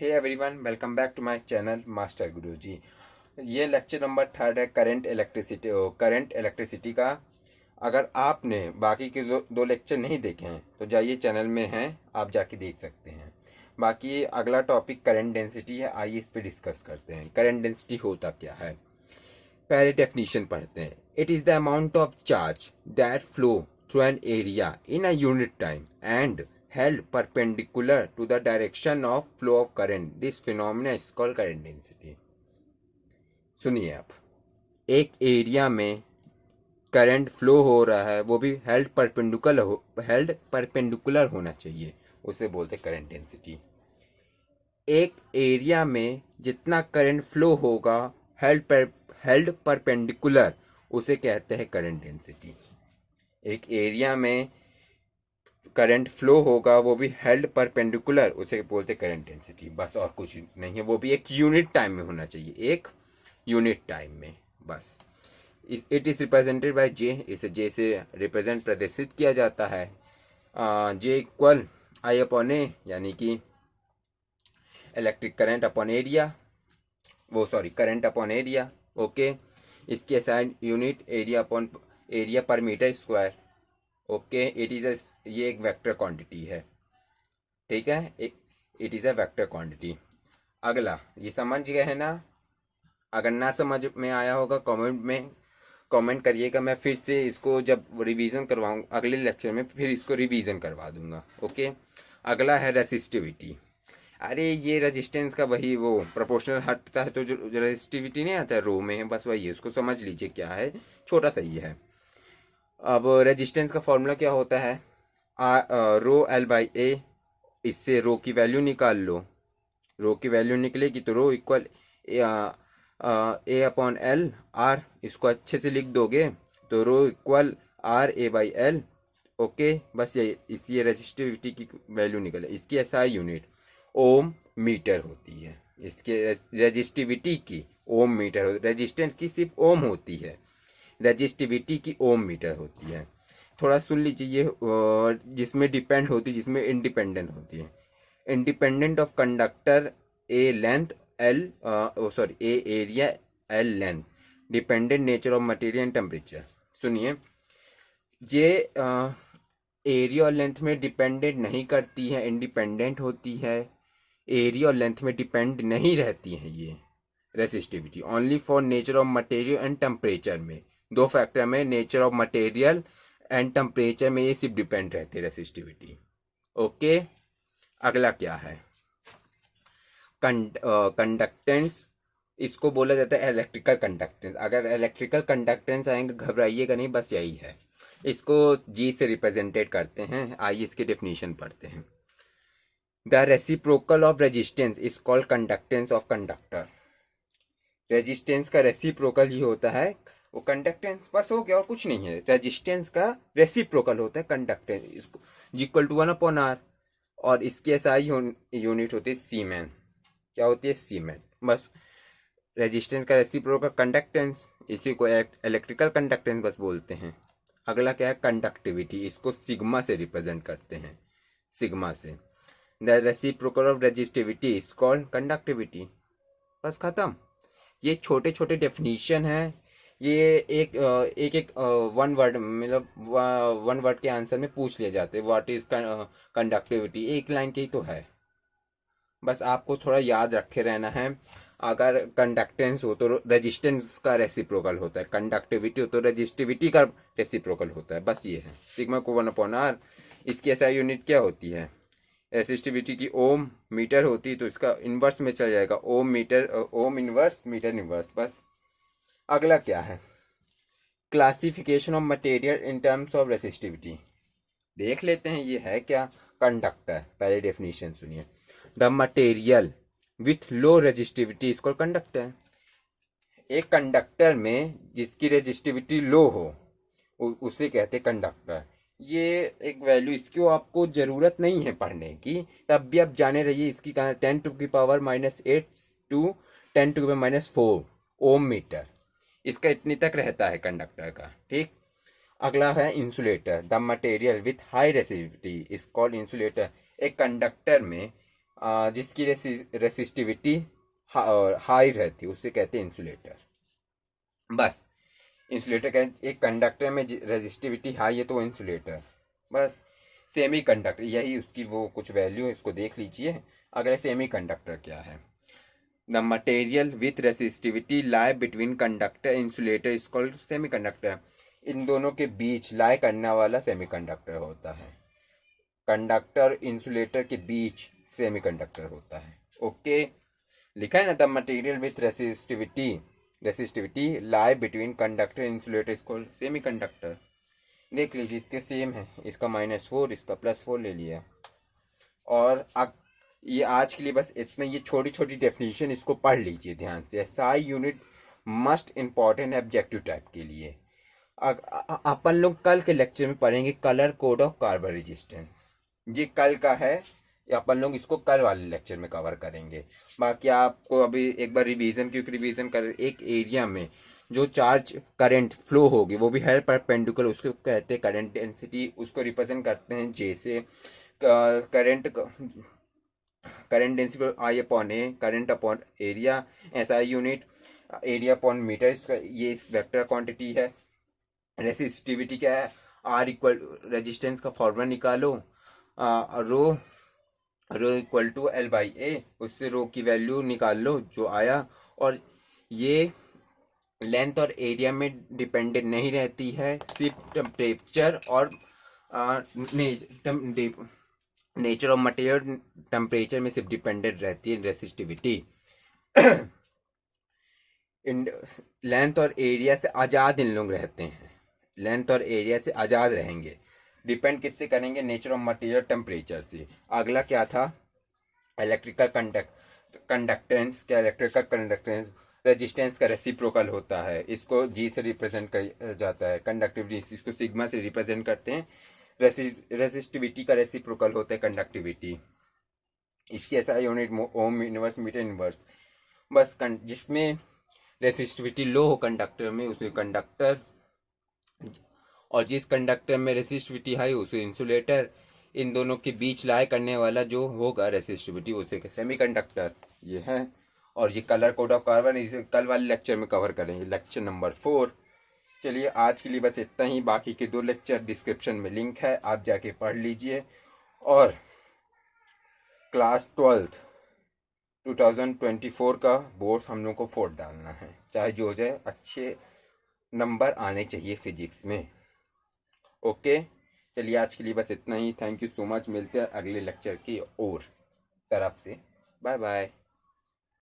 Hey everyone, welcome back to my channel master Guruji. ये lecture number 3 है current electricity का। अगर आपने बाकी के दो लेक्चर नहीं देखे हैं तो जाइए, चैनल में हैं, आप जाके देख सकते हैं। बाकी अगला टॉपिक करंट डेंसिटी है, आइए इस पे डिस्कस करते हैं। करंट डेंसिटी होता क्या है, पहले डेफिनेशन पढ़ते हैं। It is the amount of charge that flow through an area in a unit time and held perpendicular to the direction of flow of current. This phenomena is called current density. सुनिए आप, एक area में current flow हो रहा है, वो भी held perpendicular होना चाहिए, उसे बोलते करंट डेंसिटी। एक एरिया में जितना करंट फ्लो होगा हेल्ड परपेंडिकुलर, उसे कहते हैं करंट डेंसिटी। एक एरिया में करंट फ्लो होगा, वो भी हेल्ड परपेंडिकुलर, उसे बोलते करंट डेंसिटी। बस और कुछ नहीं है, वो भी एक यूनिट टाइम में होना चाहिए, एक यूनिट टाइम में बस। It is represented by J, इसे जे से रिप्रेजेंट प्रदर्शित किया जाता है। J equal I upon A, यानी कि इलेक्ट्रिक करंट अपॉन एरिया, वो sorry current upon area. Okay, इसके SI unit area upon area पर metre square. Okay, it is ये एक वेक्टर क्वांटिटी है, ठीक है, it is a vector quantity. अगला, ये समझ गए हैं ना? अगर ना समझ में आया होगा कमेंट करिएगा, मैं फिर से इसको जब रिवीजन करवाऊँ अगले लेक्चर में, फिर इसको रिवीजन करवा दूंगा। ओके, अगला है रेसिस्टिविटी। अरे ये रेजिस्टेंस का वही वो प्रोपोर्शनल हटता है तो जो रेजिस्टिविटी नहीं आता है रो में है, बस वही है, उसको समझ लीजिए क्या है, छोटा सा ही है। अब रेजिस्टेंस का फॉर्मूला क्या होता है, रो एल बाई ए। इससे रो की वैल्यू निकाल लो, रो की वैल्यू निकलेगी तो rho equal A upon L R. इसको अच्छे से लिख दोगे तो rho equal R A by L. Okay, बस ये रेजिस्टिविटी की वैल्यू निकले। इसकी एसआई यूनिट ओम मीटर होती है। इसके रेजिस्टिविटी की ओम मीटर, रेजिस्टेंस की सिर्फ ओम होती है, रेजिस्टिविटी की ओम मीटर होती है। थोड़ा सुन लीजिए, ये जिसमें डिपेंड होती है, जिसमें इंडिपेंडेंट होती है। Independent of conductor A length L, sorry A area L length, dependent nature of material and temperature. सुनिए, ये एरिया और लेंथ में डिपेंडेंट नहीं करती है, इंडिपेंडेंट होती है। एरिया और लेंथ में डिपेंड नहीं रहती है ये resistivity, only for nature of material and temperature में। दो फैक्टर में, nature of material and temperature में, ये सिर्फ डिपेंड रहती है रेसिस्टिविटी। ओके, अगला क्या है, कंडक्टेंस। इसको बोला जाता है इलेक्ट्रिकल कंडक्टेंस। अगर इलेक्ट्रिकल कंडक्टेंस आएंगे घबराइएगा नहीं, बस यही है। इसको जी से रिप्रेजेंटेड करते हैं। आइए इसकी डेफिनेशन पढ़ते हैं। The reciprocal of resistance is called conductance of conductor. Resistance का रेसिप्रोकल ही होता है वो कंडक्टेंस, बस हो गया और कुछ नहीं है। रेजिस्टेंस का रेसिप्रोकल होता है कंडक्टेंस, इसको इक्वल टू 1/r। और इसकी एसआई यूनिट होती है सीमेन। क्या होती है? सीमेन। बस रेजिस्टेंस का रेसिप्रोकल कंडक्टेंस, इसी को इलेक्ट्रिकल कंडक्टेंस बस बोलते हैं। अगला क्या है, कंडक्टिविटी। इसको सिग्मा से रिप्रेजेंट करते हैं, सिग्मा से। The reciprocal of resistivity is called conductivity. बस खत्म। ये छोटे छोटे डेफिनेशन है। ये एक वन वर्ड, मतलब वन वर्ड के आंसर में पूछ लिए जाते हैं। व्हाट इज कंडक्टिविटी, एक लाइन की ही तो है, बस आपको थोड़ा याद रखे रहना है। अगर कंडक्टेंस हो तो रेजिस्टेंस का रेसिप्रोकल होता है, कंडक्टिविटी हो तो रेजिस्टिविटी का रेसिप्रोकल होता है। बस ये है, सिग्मा को 1/r। इसकी एसआई यूनिट क्या होती है? रेसिस्टिविटी की ओम मीटर होती है, तो इसका इनवर्स में चल जाएगा, ohm metre, ohm inverse metre inverse. बस अगला क्या है, classification of material in terms of resistivity. देख लेते हैं ये है क्या। कंडक्टर, पहले डेफिनेशन सुनिए। The material with low resistivity is called conductor. एक कंडक्टर में जिसकी रेजिस्टिविटी लो हो उसे कहते हैं कंडक्टर। ये एक वैल्यू, इसकी आपको जरूरत नहीं है पढ़ने की, तब भी आप जाने रहिए। इसकी 10⁻⁻8 टू 10⁻⁻4 ओम मीटर, इसका इतनी तक रहता है कंडक्टर का, ठीक। अगला है insulator. The material with high resistivity is called insulator. एक कंडक्टर में जिसकी रेसिस्टिविटी हाई रहती है उसे कहते हैं इंसुलेटर। बस इंसुलेटर का एक कंडक्टर में रेजिस्टिविटी हाई है तो वो इंसुलेटर। बस सेमी कंडक्टर यही उसकी वो कुछ वैल्यू है, इसको देख लीजिए। अगले सेमी कंडक्टर क्या है? The material with resistivity lie between conductor insulator is called semiconductor. इन दोनों के बीच लाई करने वाला सेमी कंडक्टर होता है। कंडक्टर इंसुलेटर के बीच सेमी कंडक्टर होता है। ओके, लिखा है ना, the material with resistivity lie between conductor insulator is called semi conductor. देख लीजिए, इसके सेम है, इसका -4 इसका +4 ले लिया। और ये आज के लिए बस इतना, ये छोटी छोटी डेफिनेशन इसको पढ़ लीजिए ध्यान से। SI unit must important objective type के लिए। अपन लोग कल के लेक्चर में पढ़ेंगे colour code of carbon resistance. ये कल का है, अपन लोग इसको कल वाले लेक्चर में कवर करेंगे। बाकी आपको अभी एक बार रिवीजन, क्योंकि रिवीजन कर, एक एरिया में जो चार्ज करंट फ्लो होगी वो भी है परपेंडिकुलर, उसको कहते हैं करंट डेंसिटी। उसको रिप्रेजेंट करते हैं जैसे current density I upon A, current upon area, SI unit area upon metre. इसका ये इस वेक्टर क्वांटिटी है। रेसिस्टिविटी क्या है? आर इक्वल, रेजिस्टेंस का फॉर्मूला निकालो, रो इक्वल टू L/A, उससे रो की वैल्यू निकाल लो जो आया। और ये लेंथ और एरिया में डिपेंडेंट नहीं रहती है, सिर्फ टेम्परेचर और नेचर ऑफ मटेरियल, टेम्परेचर में सिर्फ डिपेंडेंट रहती है रेसिस्टिविटी। लेंथ और एरिया से आज़ाद इन लोग रहते हैं, लेंथ और एरिया से आज़ाद रहेंगे। डिपेंड किससे करेंगे? नेचर ऑफ मटेरियल, टेम्परेचर से। अगला क्या था? Electrical conductance. क्या इलेक्ट्रिकल कंडक्टेंस? रेजिस्टेंस का रेसिप्रोकल होता है, इसको जी से रिप्रेजेंट कर जाता है। कंडक्टिविटी इसको सिग्मा से रिप्रेजेंट करते हैं। रेसिस्टिविटी का रेसिप्रोकल होता है कंडक्टिविटी। इसकी ऐसा unit ohm inverse metre inverse. बस जिसमें रेसिस्टिविटी लो हो कंडक्टर में उसे कंडक्टर, और जिस कंडक्टर में रेसिस्टिविटी हाई उसे इंसुलेटर। इन दोनों के बीच लाई करने वाला जो होगा रेसिस्टिविटी उसे सेमी कंडक्टर। ये है। और ये कलर कोड ऑफ कार्बन इसे कल वाले लेक्चर में कवर करेंगे, लेक्चर नंबर 4। चलिए आज के लिए बस इतना ही। बाकी के 2 लेक्चर डिस्क्रिप्शन में लिंक है, आप जाके पढ़ लीजिए। और क्लास 12 2024 का बोर्ड हम लोग को 4 डालना है, चाहे जो हो जाए, अच्छे नंबर आने चाहिए फिजिक्स में। ओके, चलिए आज के लिए बस इतना ही। Thank you so much. मिलते हैं अगले लेक्चर की ओर तरफ से। Bye bye.